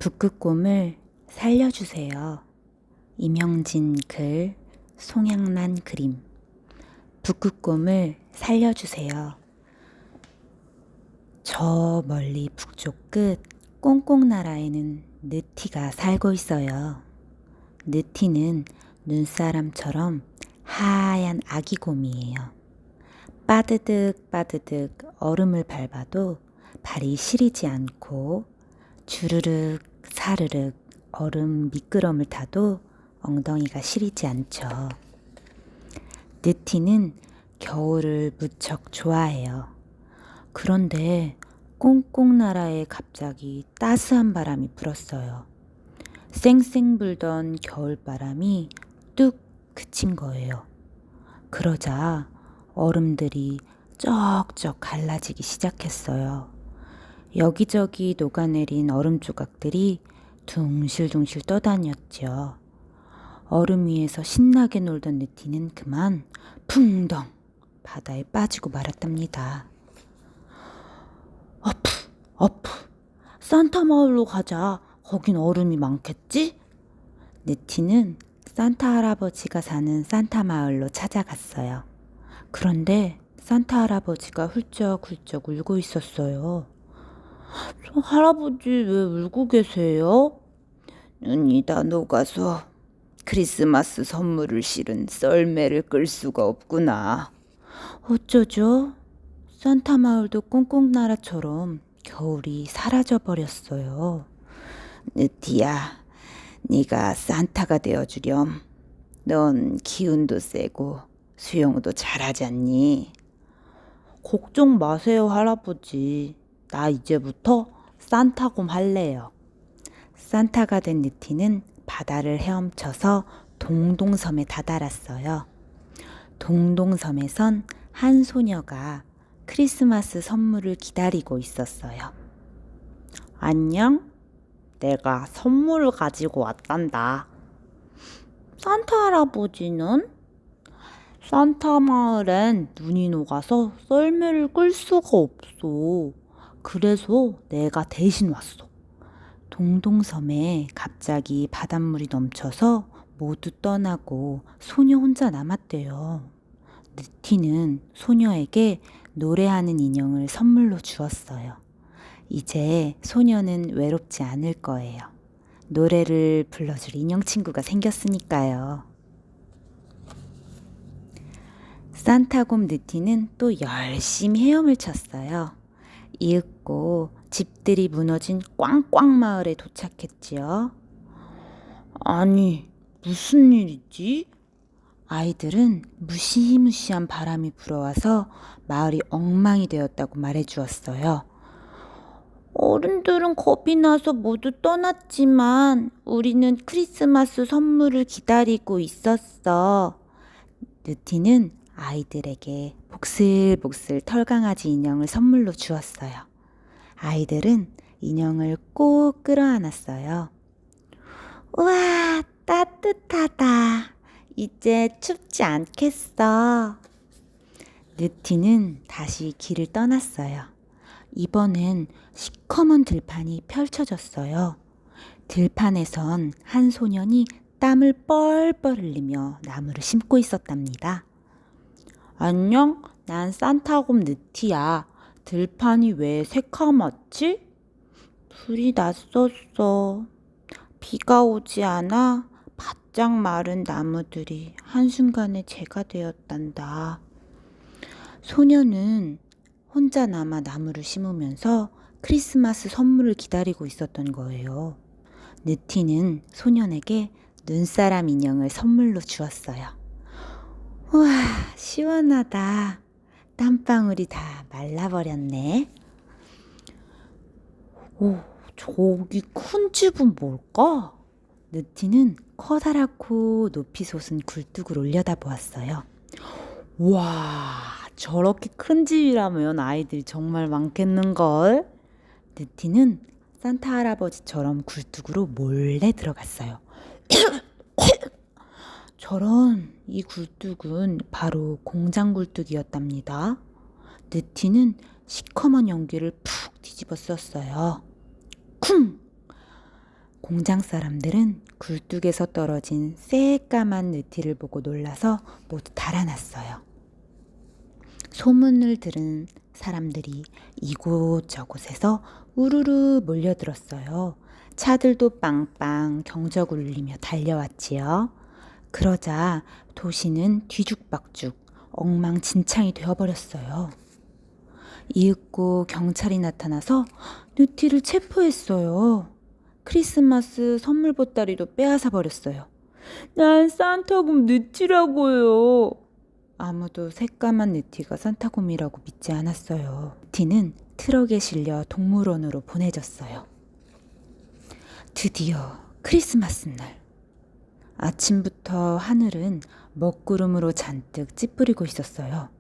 북극곰을 살려주세요. 이명진 글, 송양란 그림. 북극곰을 살려주세요. 저 멀리 북쪽 끝 꽁꽁나라에는 느티가 살고 있어요. 느티는 눈사람처럼 하얀 아기곰이에요. 빠드득 빠드득 얼음을 밟아도 발이 시리지 않고 주르륵 사르륵 얼음 미끄럼을 타도 엉덩이가 시리지 않죠. 느티는 겨울을 무척 좋아해요. 그런데 꽁꽁나라에 갑자기 따스한 바람이 불었어요. 쌩쌩 불던 겨울바람이 뚝 그친 거예요. 그러자 얼음들이 쩍쩍 갈라지기 시작했어요. 여기저기 녹아내린 얼음 조각들이 둥실둥실 떠다녔죠. 얼음 위에서 신나게 놀던 느티는 그만 풍덩 바다에 빠지고 말았답니다. 어프, 산타 마을로 가자. 거긴 얼음이 많겠지? 느티는 산타 할아버지가 사는 산타 마을로 찾아갔어요. 그런데 산타 할아버지가 훌쩍훌쩍 울고 있었어요. 할아버지 왜 울고 계세요? 눈이 다 녹아서 크리스마스 선물을 실은 썰매를 끌 수가 없구나. 어쩌죠? 산타 마을도 꽁꽁나라처럼 겨울이 사라져버렸어요. 느티야, 네가 산타가 되어주렴. 넌 기운도 세고 수영도 잘하잖니. 걱정 마세요, 할아버지. 나 이제부터 산타곰 할래요. 산타가 된 느티는 바다를 헤엄쳐서 동동섬에 다다랐어요. 동동섬에선 한 소녀가 크리스마스 선물을 기다리고 있었어요. 안녕? 내가 선물을 가지고 왔단다. 산타 할아버지는? 산타 마을엔 눈이 녹아서 썰매를 끌 수가 없어. 그래서 내가 대신 왔어. 동동섬에 갑자기 바닷물이 넘쳐서 모두 떠나고 소녀 혼자 남았대요. 느티는 소녀에게 노래하는 인형을 선물로 주었어요. 이제 소녀는 외롭지 않을 거예요. 노래를 불러줄 인형 친구가 생겼으니까요. 산타곰 느티는 또 열심히 헤엄을 쳤어요. 이윽고 집들이 무너진 꽝꽝 마을에 도착했지요. 아니, 무슨 일이지? 아이들은 무시무시한 바람이 불어와서 마을이 엉망이 되었다고 말해주었어요. 어른들은 겁이 나서 모두 떠났지만 우리는 크리스마스 선물을 기다리고 있었어. 느티는 아이들에게 복슬복슬 털강아지 인형을 선물로 주었어요. 아이들은 인형을 꼭 끌어안았어요. 우와, 따뜻하다. 이제 춥지 않겠어. 느티는 다시 길을 떠났어요. 이번엔 시커먼 들판이 펼쳐졌어요. 들판에선 한 소년이 땀을 뻘뻘 흘리며 나무를 심고 있었답니다. 안녕, 난 산타곰 느티야. 들판이 왜 새카맣지? 불이 났었어. 비가 오지 않아 바짝 마른 나무들이 한순간에 재가 되었단다. 소녀는 혼자 남아 나무를 심으면서 크리스마스 선물을 기다리고 있었던 거예요. 느티는 소년에게 눈사람 인형을 선물로 주었어요. 우와, 시원하다. 땀방울이 다 말라버렸네. 오, 저기 큰 집은 뭘까? 느티는 커다랗고 높이 솟은 굴뚝을 올려다보았어요. 와, 저렇게 큰 집이라면 아이들이 정말 많겠는걸? 느티는 산타 할아버지처럼 굴뚝으로 몰래 들어갔어요. 저런, 이 굴뚝은 바로 공장 굴뚝이었답니다. 느티는 시커먼 연기를 푹 뒤집어 썼어요. 쿵! 공장 사람들은 굴뚝에서 떨어진 새까만 느티를 보고 놀라서 모두 달아났어요. 소문을 들은 사람들이 이곳저곳에서 우르르 몰려들었어요. 차들도 빵빵 경적 울리며 달려왔지요. 그러자 도시는 뒤죽박죽 엉망진창이 되어버렸어요. 이윽고 경찰이 나타나서 느티를 체포했어요. 크리스마스 선물 보따리도 빼앗아 버렸어요. 난 산타곰 느티라고요. 아무도 새까만 느티가 산타곰이라고 믿지 않았어요. 느티는 트럭에 실려 동물원으로 보내졌어요. 드디어 크리스마스 날. 아침부터 하늘은 먹구름으로 잔뜩 찌푸리고 있었어요.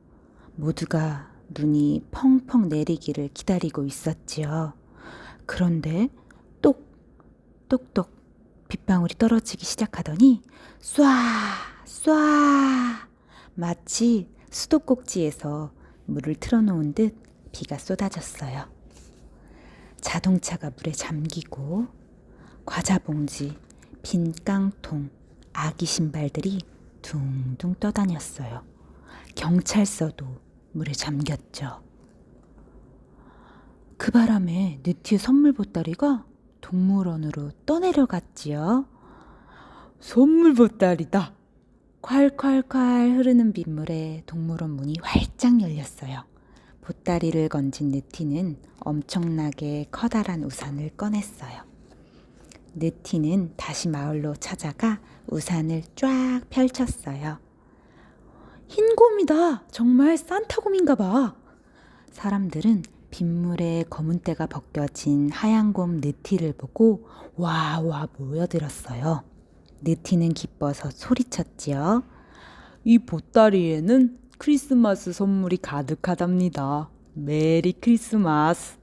모두가 눈이 펑펑 내리기를 기다리고 있었지요. 그런데 똑똑똑 빗방울이 떨어지기 시작하더니 쏴 쏴 마치 수도꼭지에서 물을 틀어놓은 듯 비가 쏟아졌어요. 자동차가 물에 잠기고 과자 봉지, 빈 깡통, 아기 신발들이 둥둥 떠다녔어요. 경찰서도 물에 잠겼죠. 그 바람에 느티의 선물 보따리가 동물원으로 떠내려갔지요. 선물 보따리다. 콸콸콸 흐르는 빗물에 동물원 문이 활짝 열렸어요. 보따리를 건진 느티는 엄청나게 커다란 우산을 꺼냈어요. 느티는 다시 마을로 찾아가 우산을 쫙 펼쳤어요. 흰 곰이다. 정말 산타곰인가 봐. 사람들은 빗물에 검은 때가 벗겨진 하얀 곰 느티를 보고 와와 모여들었어요. 느티는 기뻐서 소리쳤지요. 이 보따리에는 크리스마스 선물이 가득하답니다. 메리 크리스마스.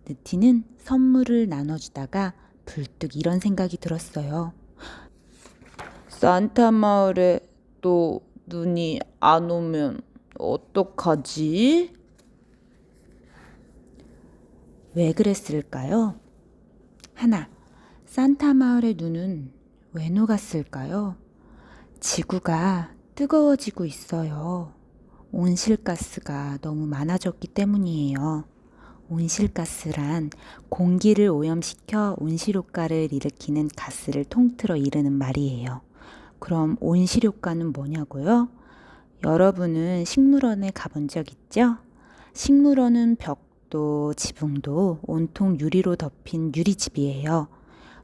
느티는 선물을 나눠주다가 불뚝 이런 생각이 들었어요. 산타 마을에 또 눈이 안 오면 어떡하지? 왜 그랬을까요? 하나, 산타 마을의 눈은 왜 녹았을까요? 지구가 뜨거워지고 있어요. 온실가스가 너무 많아졌기 때문이에요. 온실가스란 공기를 오염시켜 온실효과를 일으키는 가스를 통틀어 이르는 말이에요. 그럼 온실효과는 뭐냐고요? 여러분은 식물원에 가본 적 있죠? 식물원은 벽도 지붕도 온통 유리로 덮인 유리집이에요.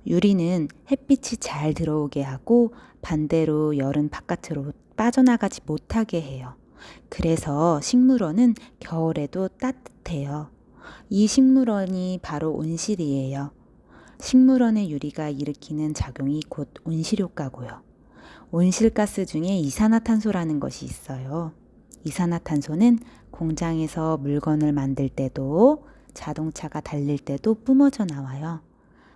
유리는 햇빛이 잘 들어오게 하고 반대로 열은 바깥으로 빠져나가지 못하게 해요. 그래서 식물원은 겨울에도 따뜻해요. 이 식물원이 바로 온실이에요. 식물원의 유리가 일으키는 작용이 곧 온실효과고요. 온실가스 중에 이산화탄소라는 것이 있어요. 이산화탄소는 공장에서 물건을 만들 때도 자동차가 달릴 때도 뿜어져 나와요.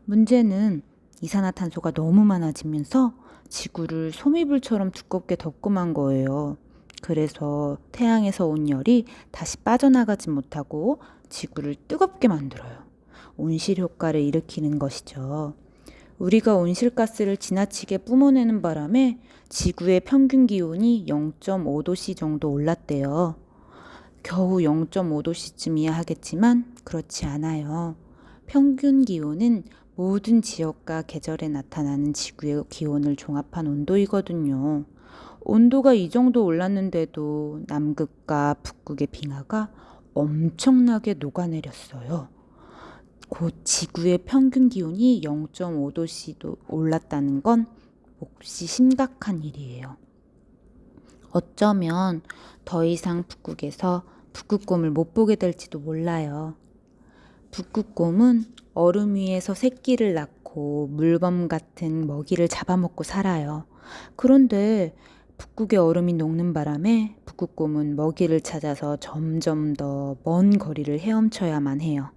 문제는 이산화탄소가 너무 많아지면서 지구를 소미불처럼 두껍게 덮고 만 거예요. 그래서 태양에서 온 열이 다시 빠져나가지 못하고 지구를 뜨겁게 만들어요. 온실 효과를 일으키는 것이죠. 우리가 온실가스를 지나치게 뿜어내는 바람에 지구의 평균 기온이 0.5도씨 정도 올랐대요. 겨우 0.5도씨쯤이야 하겠지만 그렇지 않아요. 평균 기온은 모든 지역과 계절에 나타나는 지구의 기온을 종합한 온도이거든요. 온도가 이 정도 올랐는데도 남극과 북극의 빙하가 엄청나게 녹아내렸어요. 곧 지구의 평균 기온이 0.5도씨도 올랐다는 건 몹시 심각한 일이에요. 어쩌면 더 이상 북극에서 북극곰을 못 보게 될지도 몰라요. 북극곰은 얼음 위에서 새끼를 낳고 물범 같은 먹이를 잡아먹고 살아요. 그런데 북극의 얼음이 녹는 바람에 북극곰은 먹이를 찾아서 점점 더 먼 거리를 헤엄쳐야만 해요.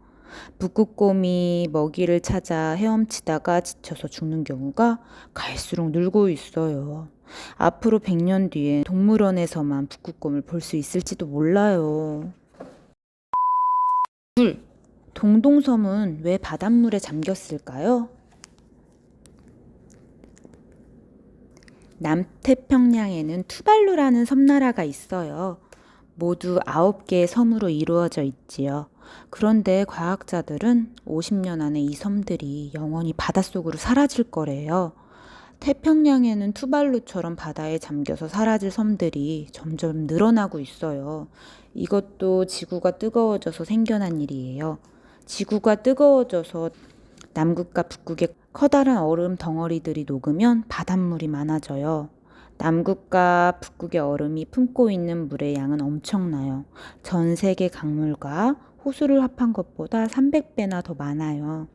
북극곰이 먹이를 찾아 헤엄치다가 지쳐서 죽는 경우가 갈수록 늘고 있어요. 앞으로 100년 뒤엔 동물원에서만 북극곰을 볼 수 있을지도 몰라요. 둘, 동동섬은 왜 바닷물에 잠겼을까요? 남태평양에는 투발루라는 섬나라가 있어요. 모두 9개의 섬으로 이루어져 있지요. 그런데 과학자들은 50년 안에 이 섬들이 영원히 바닷속으로 사라질 거래요. 태평양에는 투발루처럼 바다에 잠겨서 사라질 섬들이 점점 늘어나고 있어요. 이것도 지구가 뜨거워져서 생겨난 일이에요. 지구가 뜨거워져서 남극과 북극의 커다란 얼음 덩어리들이 녹으면 바닷물이 많아져요. 남극과 북극의 얼음이 품고 있는 물의 양은 엄청나요. 전 세계 강물과 호수를 합한 것보다 300배나 더 많아요.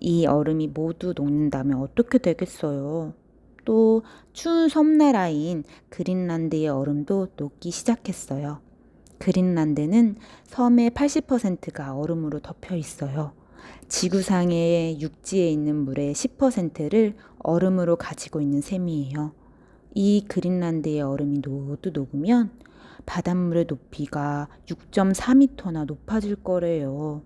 이 얼음이 모두 녹는다면 어떻게 되겠어요? 또 추운 섬나라인 그린란드의 얼음도 녹기 시작했어요. 그린란드는 섬의 80%가 얼음으로 덮여 있어요. 지구상의 육지에 있는 물의 10%를 얼음으로 가지고 있는 셈이에요. 이 그린란드의 얼음이 모두 녹으면 바닷물의 높이가 6.4m나 높아질 거래요.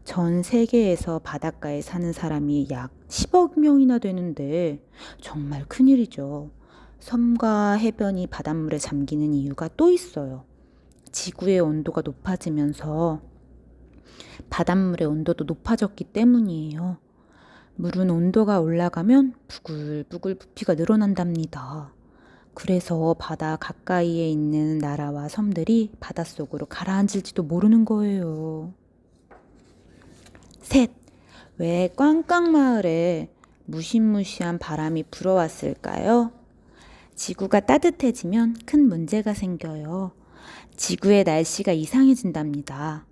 전 세계에서 바닷가에 사는 사람이 약 10억 명이나 되는데 정말 큰일이죠. 섬과 해변이 바닷물에 잠기는 이유가 또 있어요. 지구의 온도가 높아지면서 바닷물의 온도도 높아졌기 때문이에요. 물은 온도가 올라가면 부글부글 부피가 늘어난답니다. 그래서 바다 가까이에 있는 나라와 섬들이 바닷속으로 가라앉을지도 모르는 거예요. 셋, 왜 꽝꽝마을에 무시무시한 바람이 불어왔을까요? 지구가 따뜻해지면 큰 문제가 생겨요. 지구의 날씨가 이상해진답니다.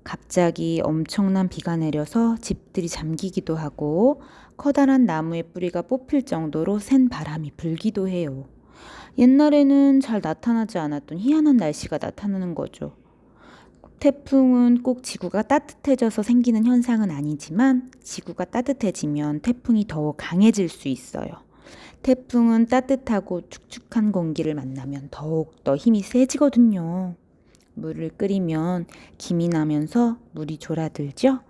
갑자기 엄청난 비가 내려서 집들이 잠기기도 하고 커다란 나무의 뿌리가 뽑힐 정도로 센 바람이 불기도 해요. 옛날에는 잘 나타나지 않았던 희한한 날씨가 나타나는 거죠. 태풍은 꼭 지구가 따뜻해져서 생기는 현상은 아니지만 지구가 따뜻해지면 태풍이 더욱 강해질 수 있어요. 태풍은 따뜻하고 축축한 공기를 만나면 더욱더 힘이 세지거든요. 물을 끓이면 김이 나면서 물이 졸아들죠?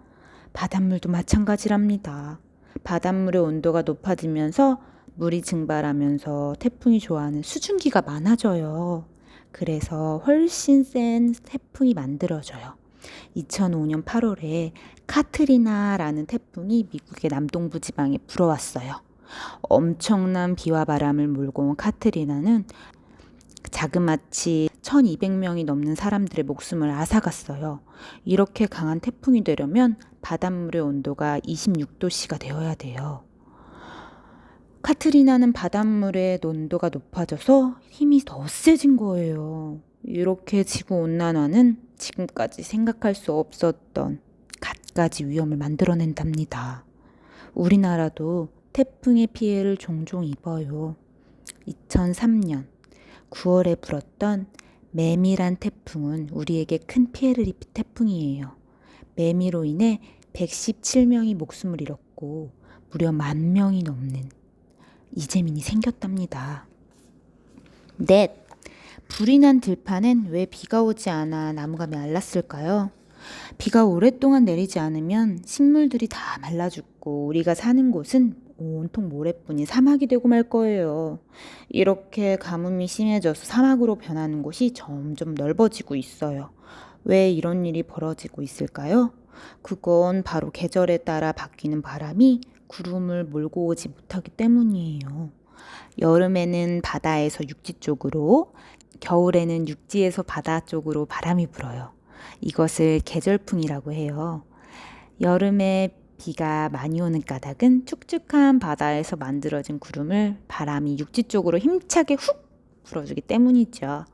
바닷물도 마찬가지랍니다. 바닷물의 온도가 높아지면서 물이 증발하면서 태풍이 좋아하는 수증기가 많아져요. 그래서 훨씬 센 태풍이 만들어져요. 2005년 8월에 카트리나라는 태풍이 미국의 남동부 지방에 불어왔어요. 엄청난 비와 바람을 몰고 온 카트리나는 자그마치 1200명이 넘는 사람들의 목숨을 앗아갔어요. 이렇게 강한 태풍이 되려면 바닷물의 온도가 26도씨가 되어야 돼요. 카트리나는 바닷물의 온도가 높아져서 힘이 더 세진 거예요. 이렇게 지구온난화는 지금까지 생각할 수 없었던 갖가지 위험을 만들어낸답니다. 우리나라도 태풍의 피해를 종종 입어요. 2003년 9월에 불었던 매미란 태풍은 우리에게 큰 피해를 입힌 태풍이에요. 매미로 인해 117명이 목숨을 잃었고 무려 10,000명이 넘는 이재민이 생겼답니다. 넷, 불이 난 들판엔 왜 비가 오지 않아 나무가 말랐을까요? 비가 오랫동안 내리지 않으면 식물들이 다 말라 죽고 우리가 사는 곳은 온통 모래뿐인 사막이 되고 말 거예요. 이렇게 가뭄이 심해져서 사막으로 변하는 곳이 점점 넓어지고 있어요. 왜 이런 일이 벌어지고 있을까요? 그건 바로 계절에 따라 바뀌는 바람이 구름을 몰고 오지 못하기 때문이에요. 여름에는 바다에서 육지 쪽으로, 겨울에는 육지에서 바다 쪽으로 바람이 불어요. 이것을 계절풍이라고 해요. 여름에 비가 많이 오는 까닭은 축축한 바다에서 만들어진 구름을 바람이 육지 쪽으로 힘차게 훅 불어주기 때문이죠.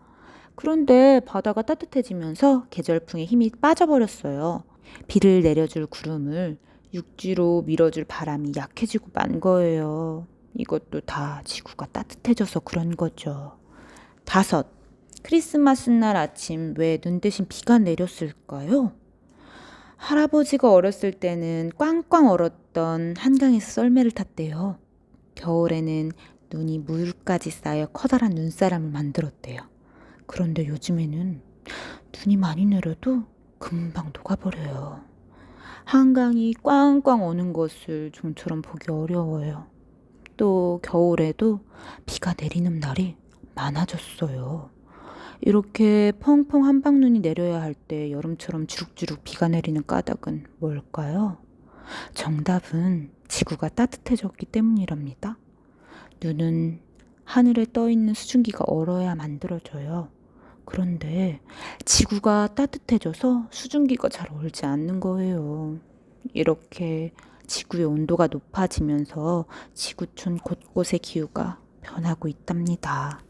그런데 바다가 따뜻해지면서 계절풍의 힘이 빠져버렸어요. 비를 내려줄 구름을 육지로 밀어줄 바람이 약해지고 만 거예요. 이것도 다 지구가 따뜻해져서 그런 거죠. 5. 크리스마스 날 아침 왜 눈 대신 비가 내렸을까요? 할아버지가 어렸을 때는 꽝꽝 얼었던 한강에서 썰매를 탔대요. 겨울에는 눈이 무릎까지 쌓여 커다란 눈사람을 만들었대요. 그런데 요즘에는 눈이 많이 내려도 금방 녹아버려요. 한강이 꽝꽝 어는 것을 좀처럼 보기 어려워요. 또 겨울에도 비가 내리는 날이 많아졌어요. 이렇게 펑펑 한방눈이 내려야 할 때 여름처럼 주룩주룩 비가 내리는 까닭은 뭘까요? 정답은 지구가 따뜻해졌기 때문이랍니다. 눈은 하늘에 떠 있는 수증기가 얼어야 만들어져요. 그런데 지구가 따뜻해져서 수증기가 잘 얼지 않는 거예요. 이렇게 지구의 온도가 높아지면서 지구촌 곳곳의 기후가 변하고 있답니다.